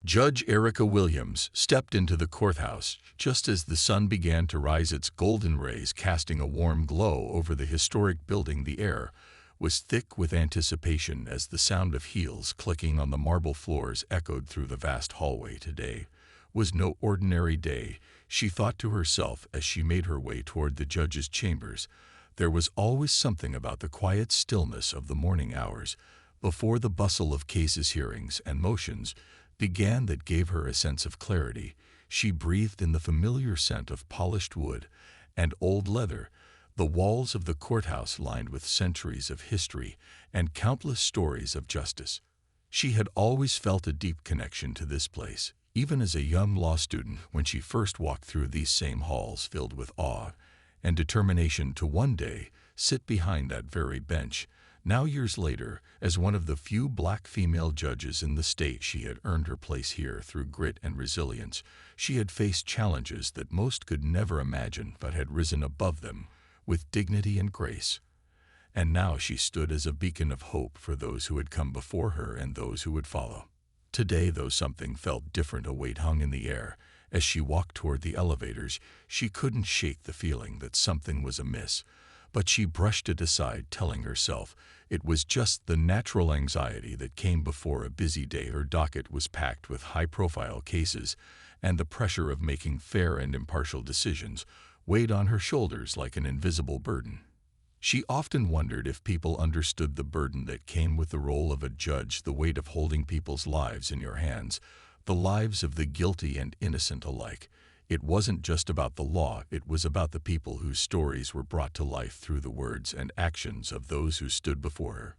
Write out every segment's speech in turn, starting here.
Judge Erica Williams stepped into the courthouse just as the sun began to rise, its golden rays casting a warm glow over the historic building. The air was thick with anticipation as the sound of heels clicking on the marble floors echoed through the vast hallway. Today was no ordinary day, she thought to herself as she made her way toward the judge's chambers. There was always something about the quiet stillness of the morning hours, before the bustle of cases, hearings, and motions began, that gave her a sense of clarity. She breathed in the familiar scent of polished wood and old leather, the walls of the courthouse lined with centuries of history and countless stories of justice. She had always felt a deep connection to this place, even as a young law student, when she first walked through these same halls, filled with awe and determination to one day sit behind that very bench. Now, years later, as one of the few black female judges in the state, she had earned her place here through grit and resilience. She had faced challenges that most could never imagine, but had risen above them with dignity and grace. And now she stood as a beacon of hope for those who had come before her and those who would follow. Today, though something felt different, a weight hung in the air. As she walked toward the elevators, she couldn't shake the feeling that something was amiss. But she brushed it aside, telling herself it was just the natural anxiety that came before a busy day. Her docket was packed with high-profile cases, and the pressure of making fair and impartial decisions weighed on her shoulders like an invisible burden. She often wondered if people understood the burden that came with the role of a judge, the weight of holding people's lives in your hands, the lives of the guilty and innocent alike. It wasn't just about the law, it was about the people whose stories were brought to life through the words and actions of those who stood before her.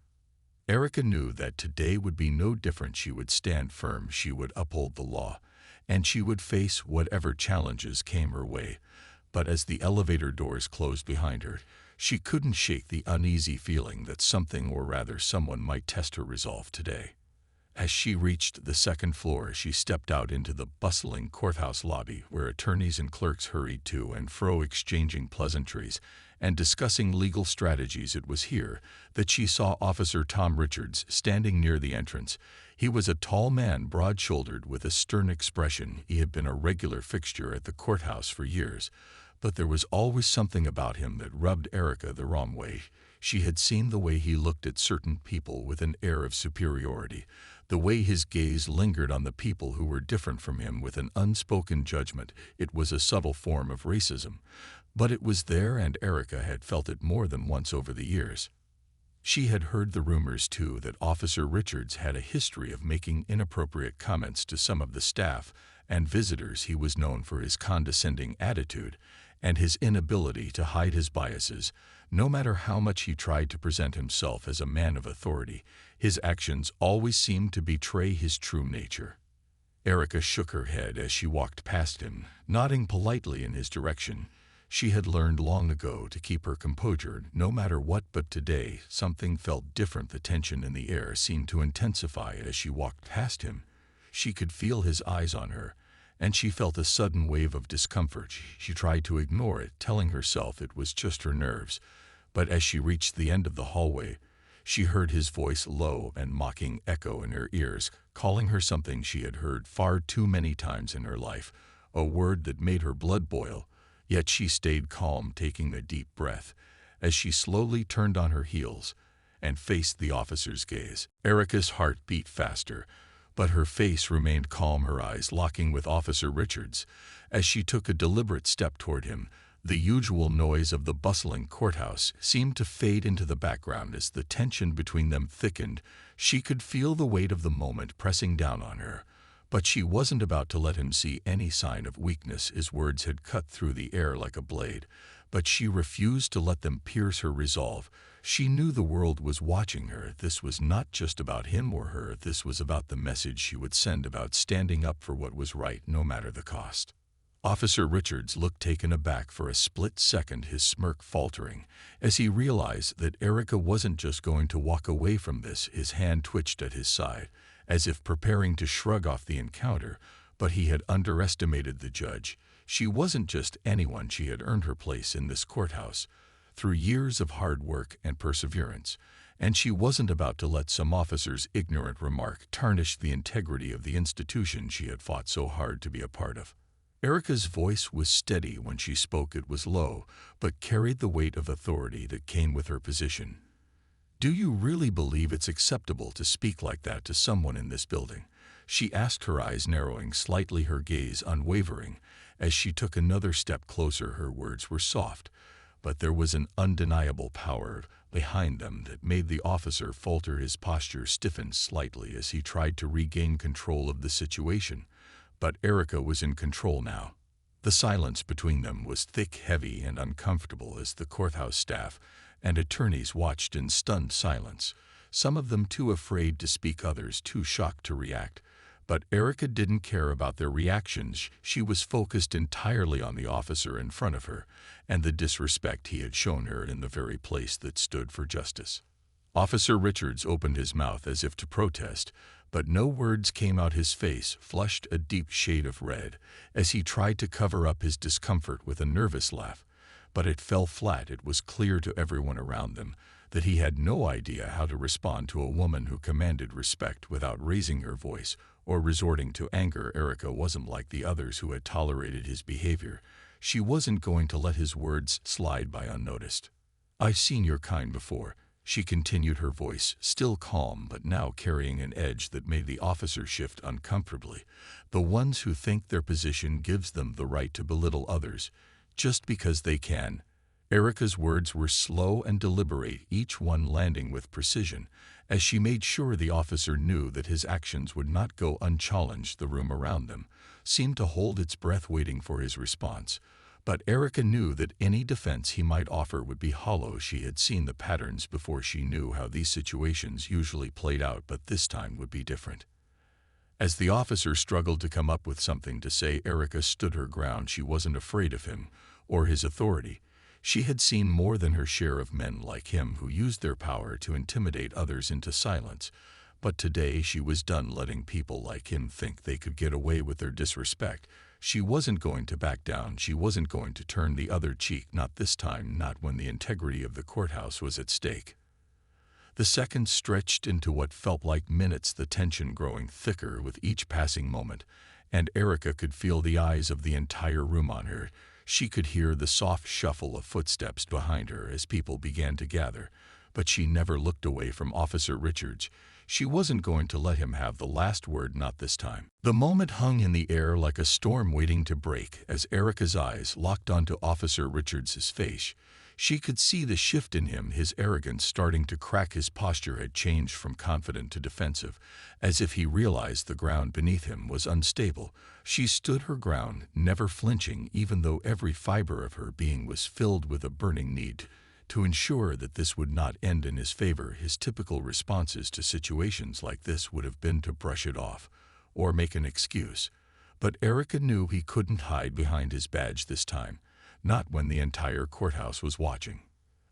Erica knew that today would be no different. She would stand firm, she would uphold the law, and she would face whatever challenges came her way. But as the elevator doors closed behind her, she couldn't shake the uneasy feeling that something, or rather someone, might test her resolve today. As she reached the second floor, she stepped out into the bustling courthouse lobby, where attorneys and clerks hurried to and fro, exchanging pleasantries and discussing legal strategies. It was here that she saw Officer Tom Richards standing near the entrance. He was a tall man, broad-shouldered, with a stern expression. He had been a regular fixture at the courthouse for years, but there was always something about him that rubbed Erica the wrong way. She had seen the way he looked at certain people with an air of superiority, the way his gaze lingered on the people who were different from him with an unspoken judgment. It was a subtle form of racism, but it was there, and Erica had felt it more than once over the years. She had heard the rumors, too, that Officer Richards had a history of making inappropriate comments to some of the staff and visitors. He was known for his condescending attitude and his inability to hide his biases. No matter how much he tried to present himself as a man of authority, his actions always seemed to betray his true nature. Erica shook her head as she walked past him, nodding politely in his direction. She had learned long ago to keep her composure no matter what, but today something felt different. The tension in the air seemed to intensify as she walked past him. She could feel his eyes on her, and she felt a sudden wave of discomfort. She tried to ignore it, telling herself it was just her nerves. But as she reached the end of the hallway, she heard his voice, low and mocking, echo in her ears, calling her something she had heard far too many times in her life, a word that made her blood boil. Yet she stayed calm, taking a deep breath, as she slowly turned on her heels and faced the officer's gaze. Erica's heart beat faster, but her face remained calm, her eyes locking with Officer Richards. As she took a deliberate step toward him, the usual noise of the bustling courthouse seemed to fade into the background as the tension between them thickened. She could feel the weight of the moment pressing down on her, but she wasn't about to let him see any sign of weakness. His words had cut through the air like a blade, but she refused to let them pierce her resolve. She knew the world was watching her. This was not just about him or her. This was about the message she would send, about standing up for what was right, no matter the cost. Officer Richards looked taken aback for a split second, his smirk faltering, as he realized that Erica wasn't just going to walk away from this. His hand twitched at his side, as if preparing to shrug off the encounter, but he had underestimated the judge. She wasn't just anyone. She had earned her place in this courthouse through years of hard work and perseverance, and she wasn't about to let some officer's ignorant remark tarnish the integrity of the institution she had fought so hard to be a part of. Erica's voice was steady when she spoke. It was low, but carried the weight of authority that came with her position. "Do you really believe it's acceptable to speak like that to someone in this building?" She asked, her eyes narrowing slightly, her gaze unwavering. As she took another step closer, her words were soft, but there was an undeniable power behind them that made the officer falter. His posture stiffened slightly as he tried to regain control of the situation. But Erica was in control now. The silence between them was thick, heavy, and uncomfortable as the courthouse staff and attorneys watched in stunned silence, some of them too afraid to speak, others too shocked to react. But Erica didn't care about their reactions. She was focused entirely on the officer in front of her and the disrespect he had shown her in the very place that stood for justice. Officer Richards opened his mouth as if to protest, but no words came out. His face flushed a deep shade of red as he tried to cover up his discomfort with a nervous laugh. But it fell flat. It was clear to everyone around them that he had no idea how to respond to a woman who commanded respect without raising her voice or resorting to anger. Erica wasn't like the others who had tolerated his behavior. She wasn't going to let his words slide by unnoticed. "I've seen your kind before," she continued, her voice still calm but now carrying an edge that made the officer shift uncomfortably. "The ones who think their position gives them the right to belittle others just because they can." Erica's words were slow and deliberate, each one landing with precision, as she made sure the officer knew that his actions would not go unchallenged. The room around them seemed to hold its breath, waiting for his response. But Erica knew that any defense he might offer would be hollow. She had seen the patterns before. She knew how these situations usually played out, but this time would be different. As the officer struggled to come up with something to say, Erica stood her ground. She wasn't afraid of him or his authority. She had seen more than her share of men like him who used their power to intimidate others into silence. But today she was done letting people like him think they could get away with their disrespect. She wasn't going to back down. She wasn't going to turn the other cheek, not this time, not when the integrity of the courthouse was at stake. The seconds stretched into what felt like minutes, the tension growing thicker with each passing moment, and Erica could feel the eyes of the entire room on her. She could hear the soft shuffle of footsteps behind her as people began to gather, but she never looked away from Officer Richards. She wasn't going to let him have the last word, not this time. The moment hung in the air like a storm waiting to break. As Erica's eyes locked onto Officer Richards's face, she could see the shift in him, his arrogance starting to crack. His posture had changed from confident to defensive, as if he realized the ground beneath him was unstable. She stood her ground, never flinching, even though every fiber of her being was filled with a burning need to ensure that this would not end in his favor. His typical responses to situations like this would have been to brush it off or make an excuse. But Erica knew he couldn't hide behind his badge this time, not when the entire courthouse was watching.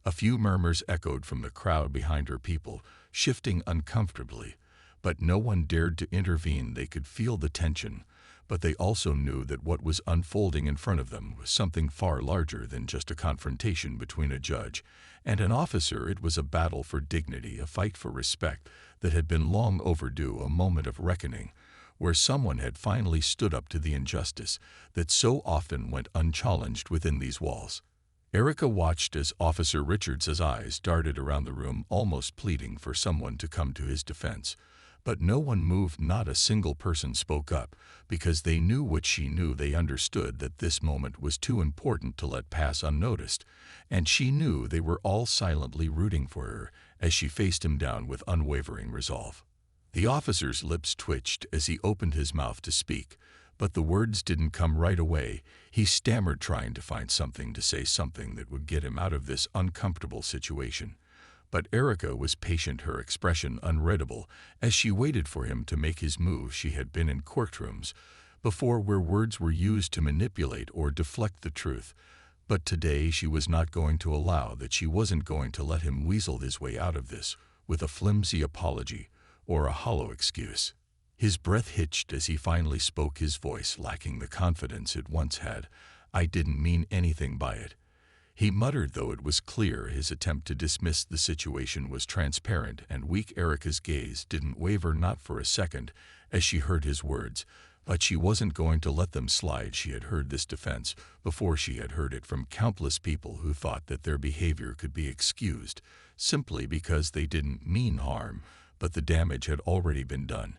A few murmurs echoed from the crowd behind her, people shifting uncomfortably, but no one dared to intervene. They could feel the tension, but they also knew that what was unfolding in front of them was something far larger than just a confrontation between a judge and an officer. It was a battle for dignity, a fight for respect that had been long overdue, a moment of reckoning where someone had finally stood up to the injustice that so often went unchallenged within these walls. Erica watched as Officer Richards's eyes darted around the room, almost pleading for someone to come to his defense. But no one moved, not a single person spoke up, because they knew what she knew. They understood that this moment was too important to let pass unnoticed, and she knew they were all silently rooting for her as she faced him down with unwavering resolve. The officer's lips twitched as he opened his mouth to speak, but the words didn't come right away. He stammered, trying to find something to say, something that would get him out of this uncomfortable situation. But Erica was patient, her expression unreadable, as she waited for him to make his move. She had been in courtrooms before where words were used to manipulate or deflect the truth, but today she was not going to allow that. She wasn't going to let him weasel his way out of this with a flimsy apology or a hollow excuse. His breath hitched as he finally spoke, his voice lacking the confidence it once had. "I didn't mean anything by it." He muttered, though it was clear his attempt to dismiss the situation was transparent and weak. Erica's gaze didn't waver, not for a second, as she heard his words, but she wasn't going to let them slide. She had heard this defense before. She had heard it from countless people who thought that their behavior could be excused simply because they didn't mean harm, but the damage had already been done,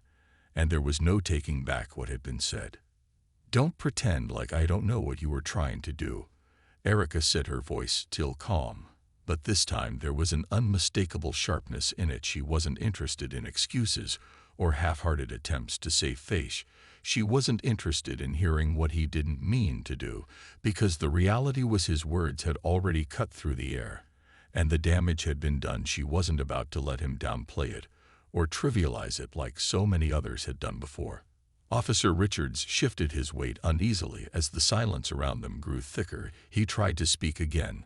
and there was no taking back what had been said. "Don't pretend like I don't know what you were trying to do," Erica said, her voice still calm. But this time there was an unmistakable sharpness in it. She wasn't interested in excuses or half-hearted attempts to save face. She wasn't interested in hearing what he didn't mean to do, because the reality was his words had already cut through the air, and the damage had been done. She wasn't about to let him downplay it or trivialize it like so many others had done before. Officer Richards shifted his weight uneasily as the silence around them grew thicker. He tried to speak again,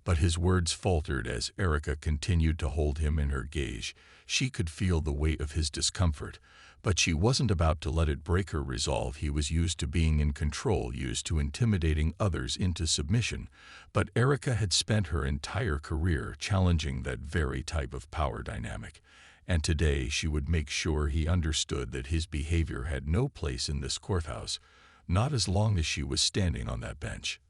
but his words faltered as Erica continued to hold him in her gaze. She could feel the weight of his discomfort, but she wasn't about to let it break her resolve. He was used to being in control, used to intimidating others into submission, but Erica had spent her entire career challenging that very type of power dynamic, and today she would make sure he understood that his behavior had no place in this courthouse, not as long as she was standing on that bench.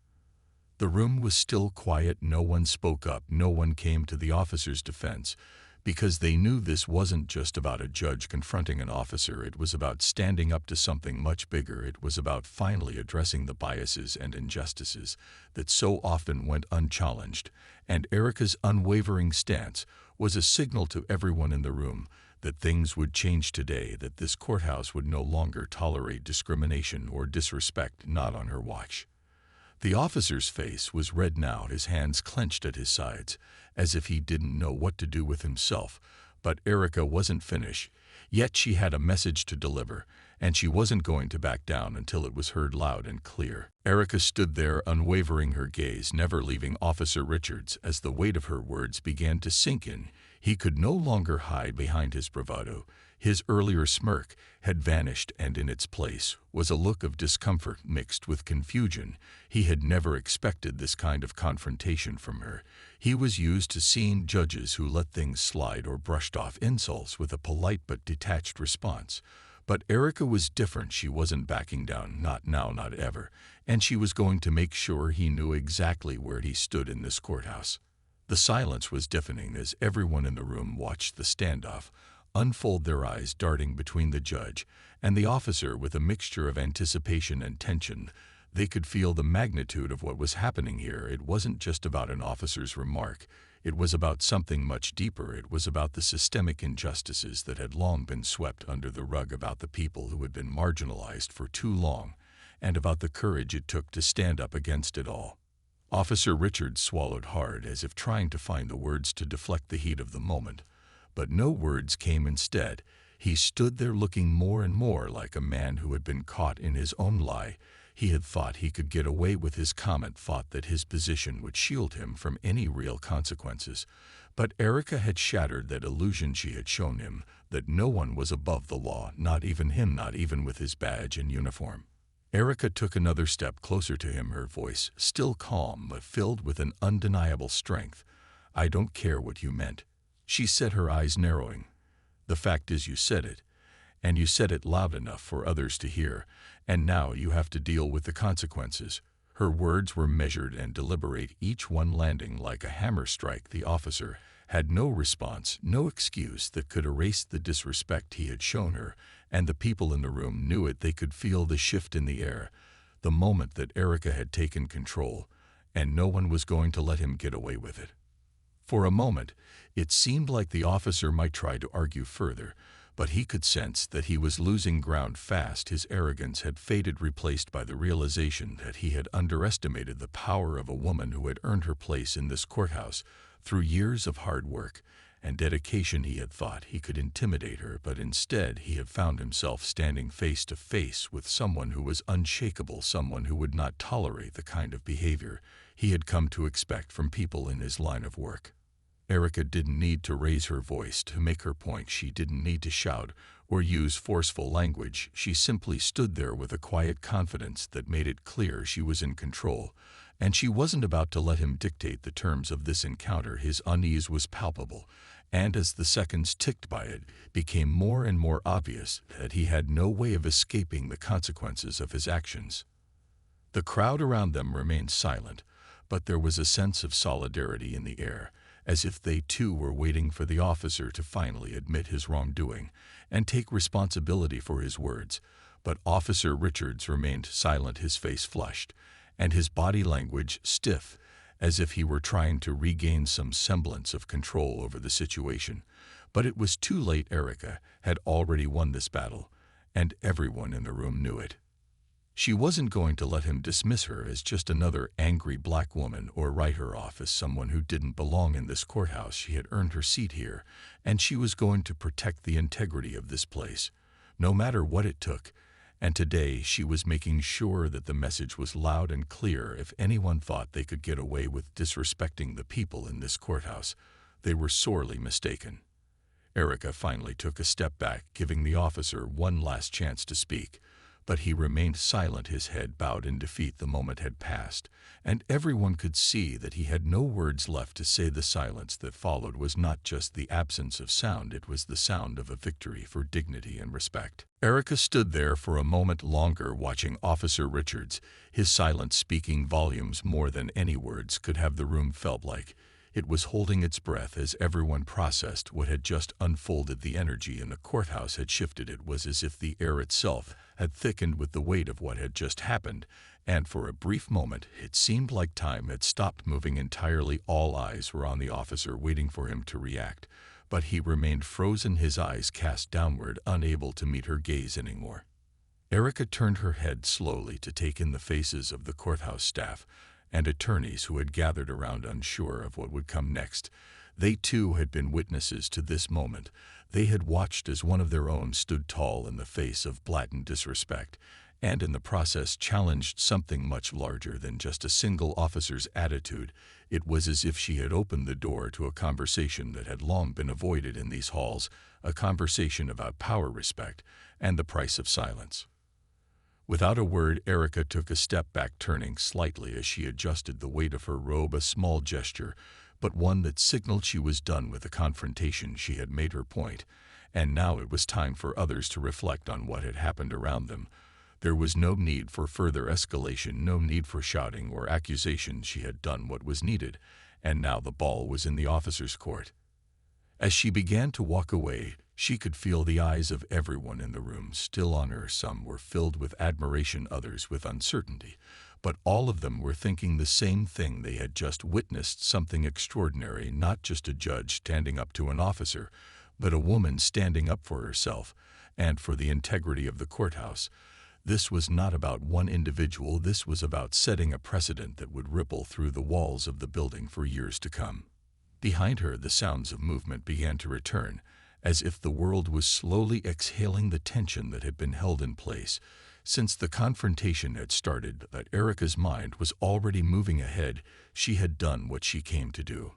The room was still quiet. No one spoke up. No one came to the officer's defense, because they knew this wasn't just about a judge confronting an officer. It was about standing up to something much bigger. It was about finally addressing the biases and injustices that so often went unchallenged, and Erica's unwavering stance was a signal to everyone in the room that things would change today, that this courthouse would no longer tolerate discrimination or disrespect, not on her watch. The officer's face was red now, his hands clenched at his sides, as if he didn't know what to do with himself. But Erica wasn't finished. Yet she had a message to deliver, and she wasn't going to back down until it was heard loud and clear. Erica stood there, unwavering, her gaze never leaving Officer Richards. As the weight of her words began to sink in, he could no longer hide behind his bravado. His earlier smirk had vanished, and in its place was a look of discomfort mixed with confusion. He had never expected this kind of confrontation from her. He was used to seeing judges who let things slide or brushed off insults with a polite but detached response. But Erica was different. She wasn't backing down, not now, not ever, and she was going to make sure he knew exactly where he stood in this courthouse. The silence was deafening as everyone in the room watched the standoff unfold, their eyes darting between the judge and the officer with a mixture of anticipation and tension. They could feel the magnitude of what was happening here. It wasn't just about an officer's remark. It was about something much deeper. It was about the systemic injustices that had long been swept under the rug, about the people who had been marginalized for too long, and about the courage it took to stand up against it all. Officer Richards swallowed hard, as if trying to find the words to deflect the heat of the moment. But no words came. Instead, he stood there looking more and more like a man who had been caught in his own lie. He had thought he could get away with his comment, thought that his position would shield him from any real consequences. But Erica had shattered that illusion. She had shown him that no one was above the law, not even him, not even with his badge and uniform. Erica took another step closer to him, her voice still calm but filled with an undeniable strength. "I don't care what you meant," she said, her eyes narrowing. "The fact is, you said it, and you said it loud enough for others to hear, and now you have to deal with the consequences." Her words were measured and deliberate, each one landing like a hammer strike. The officer had no response, no excuse that could erase the disrespect he had shown her, and the people in the room knew it. They could feel the shift in the air, the moment that Erica had taken control, and no one was going to let him get away with it. For a moment, it seemed like the officer might try to argue further, but he could sense that he was losing ground fast. His arrogance had faded, replaced by the realization that he had underestimated the power of a woman who had earned her place in this courthouse through years of hard work and dedication. He had thought he could intimidate her, but instead he had found himself standing face to face with someone who was unshakable, someone who would not tolerate the kind of behavior he had come to expect from people in his line of work. Erica didn't need to raise her voice to make her point. She didn't need to shout or use forceful language. She simply stood there with a quiet confidence that made it clear she was in control, and she wasn't about to let him dictate the terms of this encounter. His unease was palpable, and as the seconds ticked by, it became more and more obvious that he had no way of escaping the consequences of his actions. The crowd around them remained silent, but there was a sense of solidarity in the air, as if they too were waiting for the officer to finally admit his wrongdoing and take responsibility for his words. But Officer Richards remained silent, his face flushed, and his body language stiff, as if he were trying to regain some semblance of control over the situation. But it was too late. Erica had already won this battle, and everyone in the room knew it. She wasn't going to let him dismiss her as just another angry black woman or write her off as someone who didn't belong in this courthouse. She had earned her seat here, and she was going to protect the integrity of this place, no matter what it took. And today she was making sure that the message was loud and clear. If anyone thought they could get away with disrespecting the people in this courthouse, they were sorely mistaken. Erica finally took a step back, giving the officer one last chance to speak. But he remained silent, his head bowed in defeat. The moment had passed, and everyone could see that he had no words left to say. The silence that followed was not just the absence of sound, it was the sound of a victory for dignity and respect. Erica stood there for a moment longer, watching Officer Richards, his silence speaking volumes more than any words could have. The room felt like it was holding its breath as everyone processed what had just unfolded. The energy in the courthouse had shifted. It was as if the air itself had thickened with the weight of what had just happened, and for a brief moment it seemed like time had stopped moving entirely. All eyes were on the officer, waiting for him to react, but he remained frozen, his eyes cast downward, unable to meet her gaze anymore. Erica turned her head slowly to take in the faces of the courthouse staff and attorneys who had gathered around, unsure of what would come next. They too had been witnesses to this moment. They had watched as one of their own stood tall in the face of blatant disrespect, and in the process challenged something much larger than just a single officer's attitude. It was as if she had opened the door to a conversation that had long been avoided in these halls, a conversation about power, respect, and the price of silence. Without a word, Erica took a step back, turning slightly as she adjusted the weight of her robe, a small gesture, but one that signaled she was done with the confrontation. She had made her point, and now it was time for others to reflect on what had happened around them. There was no need for further escalation, no need for shouting or accusation. She had done what was needed, and now the ball was in the officer's court. As she began to walk away, she could feel the eyes of everyone in the room still on her. Some were filled with admiration, others with uncertainty, but all of them were thinking the same thing. They had just witnessed something extraordinary, not just a judge standing up to an officer, but a woman standing up for herself and for the integrity of the courthouse. This was not about one individual, this was about setting a precedent that would ripple through the walls of the building for years to come. Behind her, the sounds of movement began to return, as if the world was slowly exhaling the tension that had been held in place since the confrontation had started. That Erica's mind was already moving ahead. She had done what she came to do,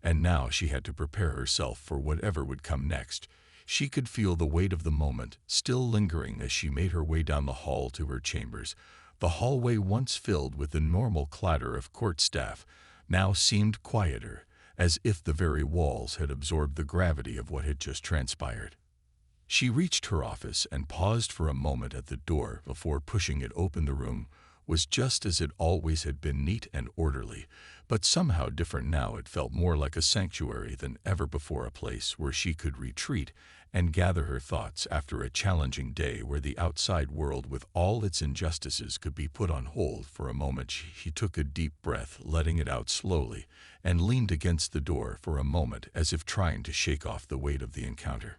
and now she had to prepare herself for whatever would come next. She could feel the weight of the moment still lingering as she made her way down the hall to her chambers. The hallway, once filled with the normal clatter of court staff, now seemed quieter, as if the very walls had absorbed the gravity of what had just transpired. She reached her office and paused for a moment at the door before pushing it open. The room was just as it always had been, neat and orderly, but somehow different now. It felt more like a sanctuary than ever before, a place where she could retreat and gather her thoughts after a challenging day, where the outside world with all its injustices could be put on hold for a moment. She took a deep breath, letting it out slowly, and leaned against the door for a moment as if trying to shake off the weight of the encounter.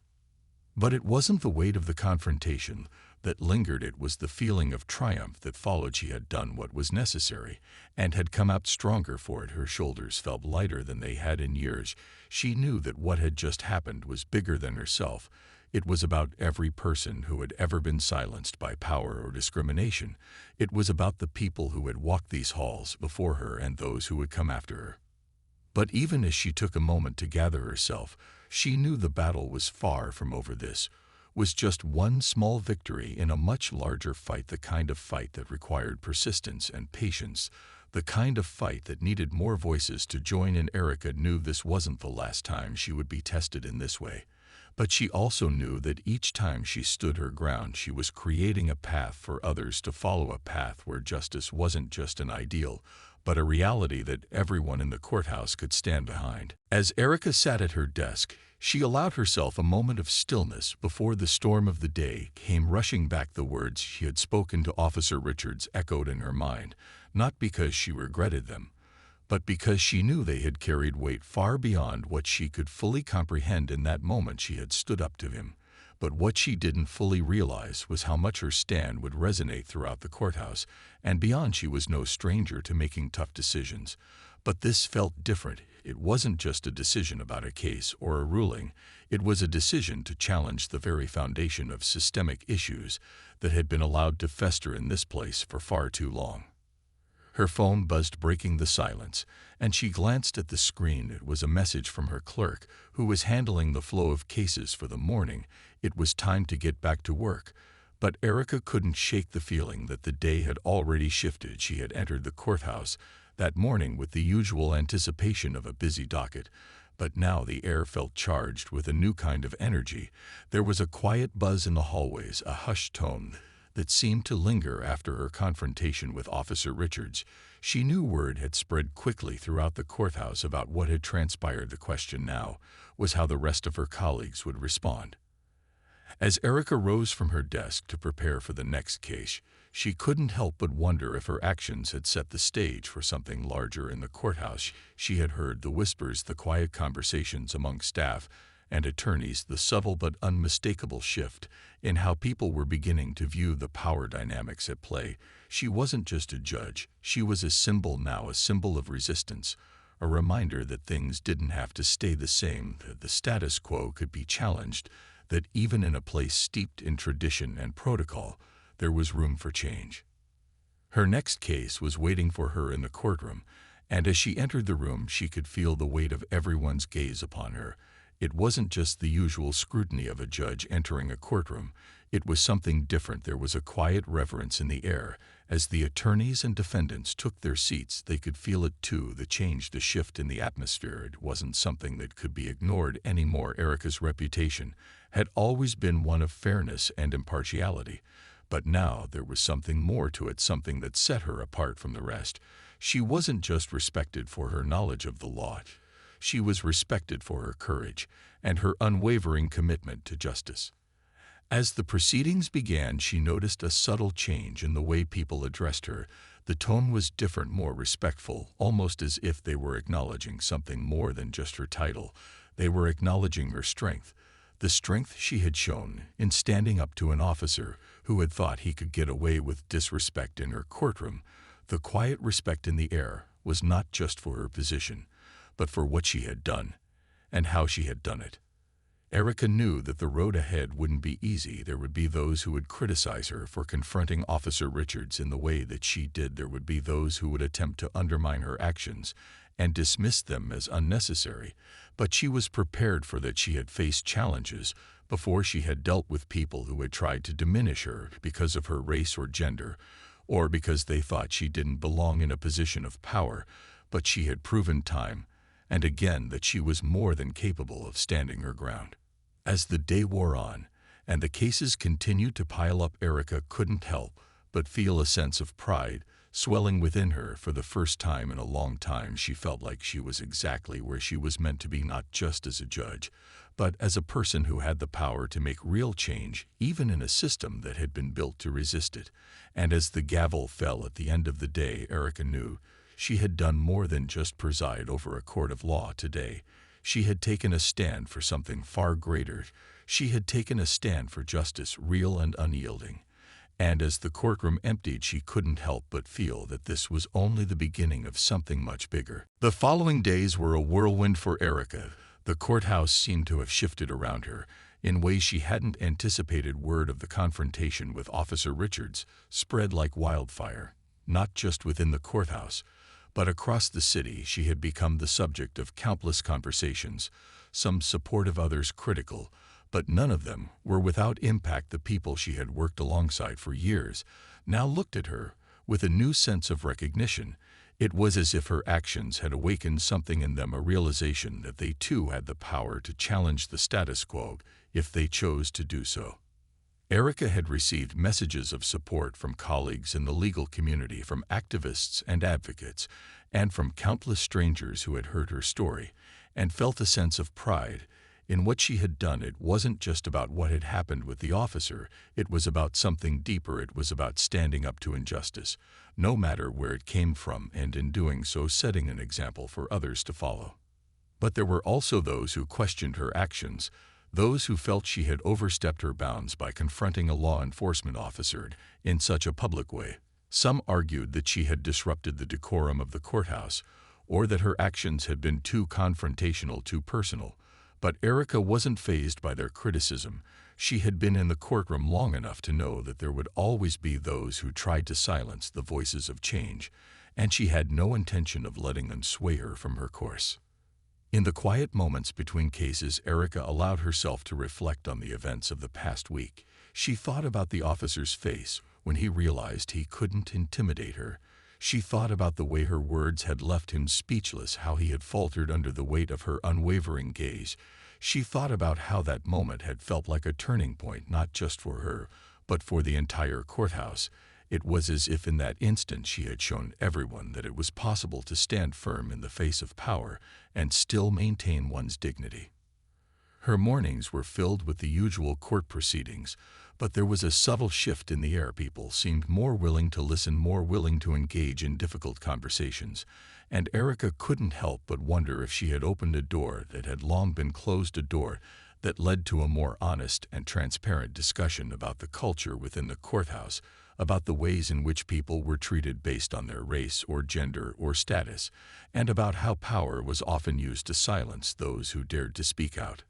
But it wasn't the weight of the confrontation that lingered, it was the feeling of triumph that followed. She had done what was necessary and had come out stronger for it. Her shoulders felt lighter than they had in years. She knew that what had just happened was bigger than herself. It was about every person who had ever been silenced by power or discrimination. It was about the people who had walked these halls before her and those who would come after her. But even as she took a moment to gather herself, she knew the battle was far from over. This was just one small victory in a much larger fight, the kind of fight that required persistence and patience, the kind of fight that needed more voices to join in. Erica knew this wasn't the last time she would be tested in this way. But she also knew that each time she stood her ground, she was creating a path for others to follow, a path where justice wasn't just an ideal, but a reality that everyone in the courthouse could stand behind. As Erica sat at her desk, she allowed herself a moment of stillness before the storm of the day came rushing back. The words she had spoken to Officer Richards echoed in her mind, not because she regretted them, but because she knew they had carried weight far beyond what she could fully comprehend. In that moment she had stood up to him, but what she didn't fully realize was how much her stand would resonate throughout the courthouse and beyond. She was no stranger to making tough decisions, but this felt different. It wasn't just a decision about a case or a ruling. It was a decision to challenge the very foundation of systemic issues that had been allowed to fester in this place for far too long. Her phone buzzed, breaking the silence, and she glanced at the screen. It was a message from her clerk, who was handling the flow of cases for the morning. It was time to get back to work, but Erica couldn't shake the feeling that the day had already shifted. She had entered the courthouse that morning with the usual anticipation of a busy docket, but now the air felt charged with a new kind of energy. There was a quiet buzz in the hallways, a hushed tone that seemed to linger after her confrontation with Officer Richards. She knew word had spread quickly throughout the courthouse about what had transpired. The question now was how the rest of her colleagues would respond. As Erica rose from her desk to prepare for the next case, she couldn't help but wonder if her actions had set the stage for something larger in the courthouse. She had heard the whispers, the quiet conversations among staff and attorneys, the subtle but unmistakable shift in how people were beginning to view the power dynamics at play. She wasn't just a judge, she was a symbol now, a symbol of resistance, a reminder that things didn't have to stay the same, that the status quo could be challenged, that even in a place steeped in tradition and protocol, there was room for change. Her next case was waiting for her in the courtroom, and as she entered the room, she could feel the weight of everyone's gaze upon her. It wasn't just the usual scrutiny of a judge entering a courtroom. It was something different. There was a quiet reverence in the air. As the attorneys and defendants took their seats, they could feel it too, the change, the shift in the atmosphere. It wasn't something that could be ignored anymore. Erica's reputation had always been one of fairness and impartiality, but now there was something more to it, something that set her apart from the rest. She wasn't just respected for her knowledge of the law. She was respected for her courage and her unwavering commitment to justice. As the proceedings began, she noticed a subtle change in the way people addressed her. The tone was different, more respectful, almost as if they were acknowledging something more than just her title. They were acknowledging her strength, the strength she had shown in standing up to an officer who had thought he could get away with disrespect in her courtroom. The quiet respect in the air was not just for her position, but for what she had done and how she had done it. Erica knew that the road ahead wouldn't be easy. There would be those who would criticize her for confronting Officer Richards in the way that she did. There would be those who would attempt to undermine her actions and dismiss them as unnecessary. But she was prepared for that. She had faced challenges before. She had dealt with people who had tried to diminish her because of her race or gender, or because they thought she didn't belong in a position of power. But she had proven time and again that she was more than capable of standing her ground. As the day wore on and the cases continued to pile up, Erica couldn't help but feel a sense of pride swelling within her. For the first time in a long time, she felt like she was exactly where she was meant to be, not just as a judge, but as a person who had the power to make real change, even in a system that had been built to resist it. And as the gavel fell at the end of the day, Erica knew she had done more than just preside over a court of law today. She had taken a stand for something far greater. She had taken a stand for justice, real and unyielding. And as the courtroom emptied, she couldn't help but feel that this was only the beginning of something much bigger. The following days were a whirlwind for Erica. The courthouse seemed to have shifted around her in ways she hadn't anticipated. Word of the confrontation with Officer Richards spread like wildfire, not just within the courthouse, but across the city. She had become the subject of countless conversations, some supportive, others critical, But none of them were without impact. The people she had worked alongside for years now looked at her with a new sense of recognition. It was as if her actions had awakened something in them, a realization that they too had the power to challenge the status quo if they chose to do so. Erica had received messages of support from colleagues in the legal community, from activists and advocates, and from countless strangers who had heard her story and felt a sense of pride in what she had done. It wasn't just about what had happened with the officer, it was about something deeper. It was about standing up to injustice, no matter where it came from, and in doing so setting an example for others to follow. But there were also those who questioned her actions, those who felt she had overstepped her bounds by confronting a law enforcement officer in such a public way. Some argued that she had disrupted the decorum of the courthouse, or that her actions had been too confrontational, too personal. But Erica wasn't fazed by their criticism. She had been in the courtroom long enough to know that there would always be those who tried to silence the voices of change, and she had no intention of letting them sway her from her course. In the quiet moments between cases, Erica allowed herself to reflect on the events of the past week. She thought about the officer's face when he realized he couldn't intimidate her. She thought about the way her words had left him speechless, how he had faltered under the weight of her unwavering gaze. She thought about how that moment had felt like a turning point, not just for her, but for the entire courthouse. It was as if in that instant she had shown everyone that it was possible to stand firm in the face of power and still maintain one's dignity. Her mornings were filled with the usual court proceedings, but there was a subtle shift in the air. People seemed more willing to listen, more willing to engage in difficult conversations, and Erica couldn't help but wonder if she had opened a door that had long been closed, a door that led to a more honest and transparent discussion about the culture within the courthouse, about the ways in which people were treated based on their race or gender or status, and about how power was often used to silence those who dared to speak out.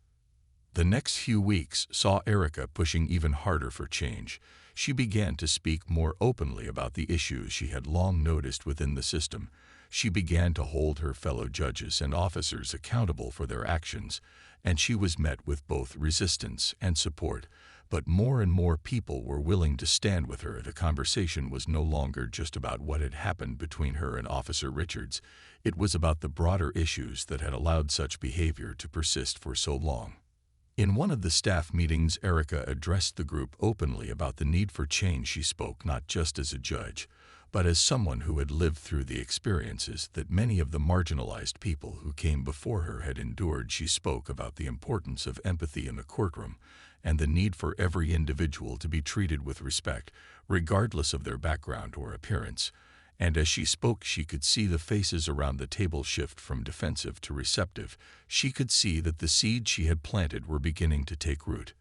The next few weeks saw Erica pushing even harder for change. She began to speak more openly about the issues she had long noticed within the system. She began to hold her fellow judges and officers accountable for their actions, and she was met with both resistance and support. But more and more people were willing to stand with her. The conversation was no longer just about what had happened between her and Officer Richards. It was about the broader issues that had allowed such behavior to persist for so long. In one of the staff meetings, Erica addressed the group openly about the need for change. She spoke not just as a judge, but as someone who had lived through the experiences that many of the marginalized people who came before her had endured. She spoke about the importance of empathy in the courtroom and the need for every individual to be treated with respect, regardless of their background or appearance. And as she spoke, she could see the faces around the table shift from defensive to receptive. She could see that the seeds she had planted were beginning to take root.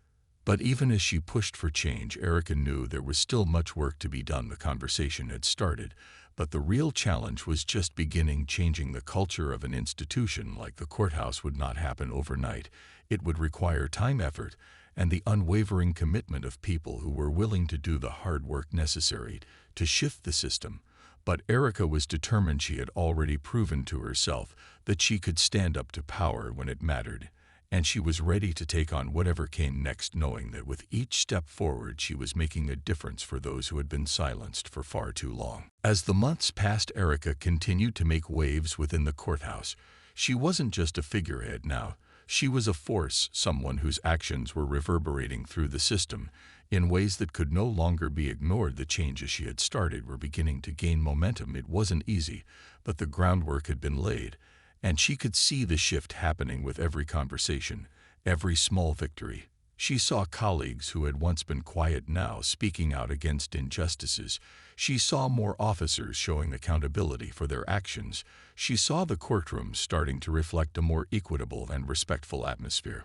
But even as she pushed for change, Erica knew there was still much work to be done. The conversation had started, but the real challenge was just beginning. Changing the culture of an institution like the courthouse would not happen overnight. It would require time, effort, and the unwavering commitment of people who were willing to do the hard work necessary to shift the system. But Erica was determined. She had already proven to herself that she could stand up to power when it mattered, and she was ready to take on whatever came next, knowing that with each step forward she was making a difference for those who had been silenced for far too long. As the months passed, Erica continued to make waves within the courthouse. She wasn't just a figurehead now. She was a force, someone whose actions were reverberating through the system in ways that could no longer be ignored. The changes she had started were beginning to gain momentum. It wasn't easy, but the groundwork had been laid, and she could see the shift happening with every conversation, every small victory. She saw colleagues who had once been quiet now speaking out against injustices. She saw more officers showing accountability for their actions. She saw the courtroom starting to reflect a more equitable and respectful atmosphere.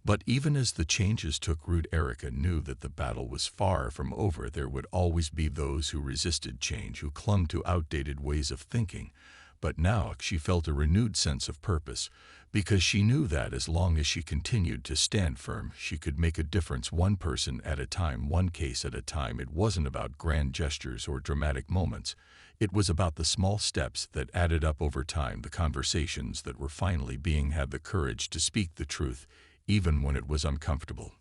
But even as the changes took root, Erica knew that the battle was far from over. There would always be those who resisted change, who clung to outdated ways of thinking. But now she felt a renewed sense of purpose, because she knew that as long as she continued to stand firm, she could make a difference, one person at a time, one case at a time. It wasn't about grand gestures or dramatic moments. It was about the small steps that added up over time, the conversations that were finally being had, the courage to speak the truth, even when it was uncomfortable.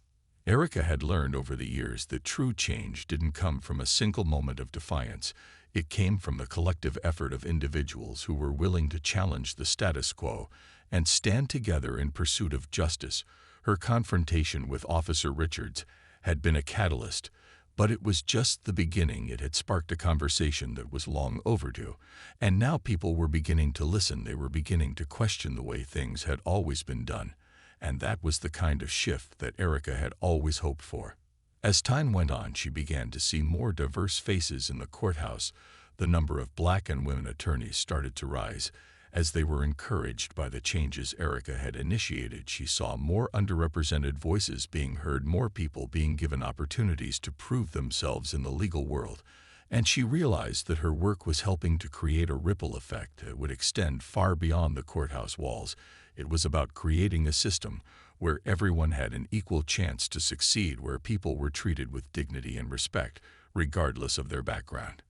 Erica had learned over the years that true change didn't come from a single moment of defiance. It came from the collective effort of individuals who were willing to challenge the status quo and stand together in pursuit of justice. Her confrontation with Officer Richards had been a catalyst, but it was just the beginning. It had sparked a conversation that was long overdue, and now people were beginning to listen. They were beginning to question the way things had always been done, and that was the kind of shift that Erica had always hoped for. As time went on, she began to see more diverse faces in the courthouse. The number of black and women attorneys started to rise. As they were encouraged by the changes Erica had initiated, she saw more underrepresented voices being heard, more people being given opportunities to prove themselves in the legal world. And she realized that her work was helping to create a ripple effect that would extend far beyond the courthouse walls. It was about creating a system where everyone had an equal chance to succeed, where people were treated with dignity and respect, regardless of their background.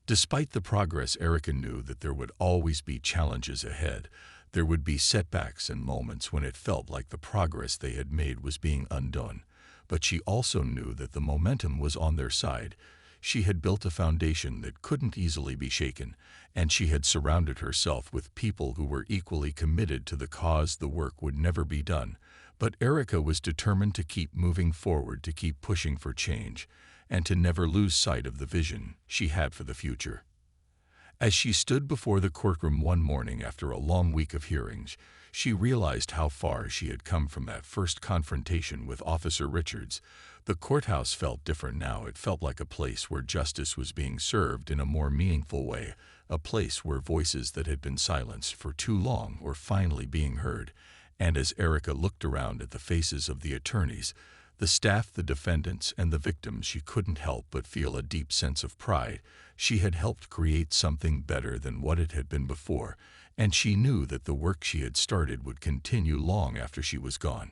Despite the progress, Erica knew that there would always be challenges ahead. There would be setbacks and moments when it felt like the progress they had made was being undone. But she also knew that the momentum was on their side. She had built a foundation that couldn't easily be shaken, and she had surrounded herself with people who were equally committed to the cause. The work would never be done, but Erica was determined to keep moving forward, to keep pushing for change, and to never lose sight of the vision she had for the future. As she stood before the courtroom one morning after a long week of hearings, she realized how far she had come from that first confrontation with Officer Richards. The courthouse felt different now. It felt like a place where justice was being served in a more meaningful way, a place where voices that had been silenced for too long were finally being heard. And as Erica looked around at the faces of the attorneys, the staff, the defendants, and the victims, she couldn't help but feel a deep sense of pride. She had helped create something better than what it had been before, and she knew that the work she had started would continue long after she was gone.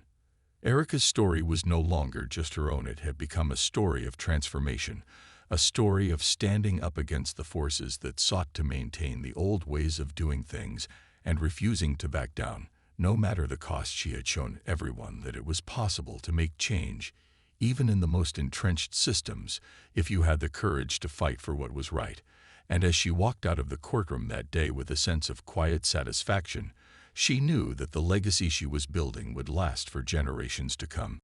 Erica's story was no longer just her own. It had become a story of transformation, a story of standing up against the forces that sought to maintain the old ways of doing things and refusing to back down. No matter the cost, she had shown everyone that it was possible to make change, even in the most entrenched systems, if you had the courage to fight for what was right. And as she walked out of the courtroom that day with a sense of quiet satisfaction, she knew that the legacy she was building would last for generations to come.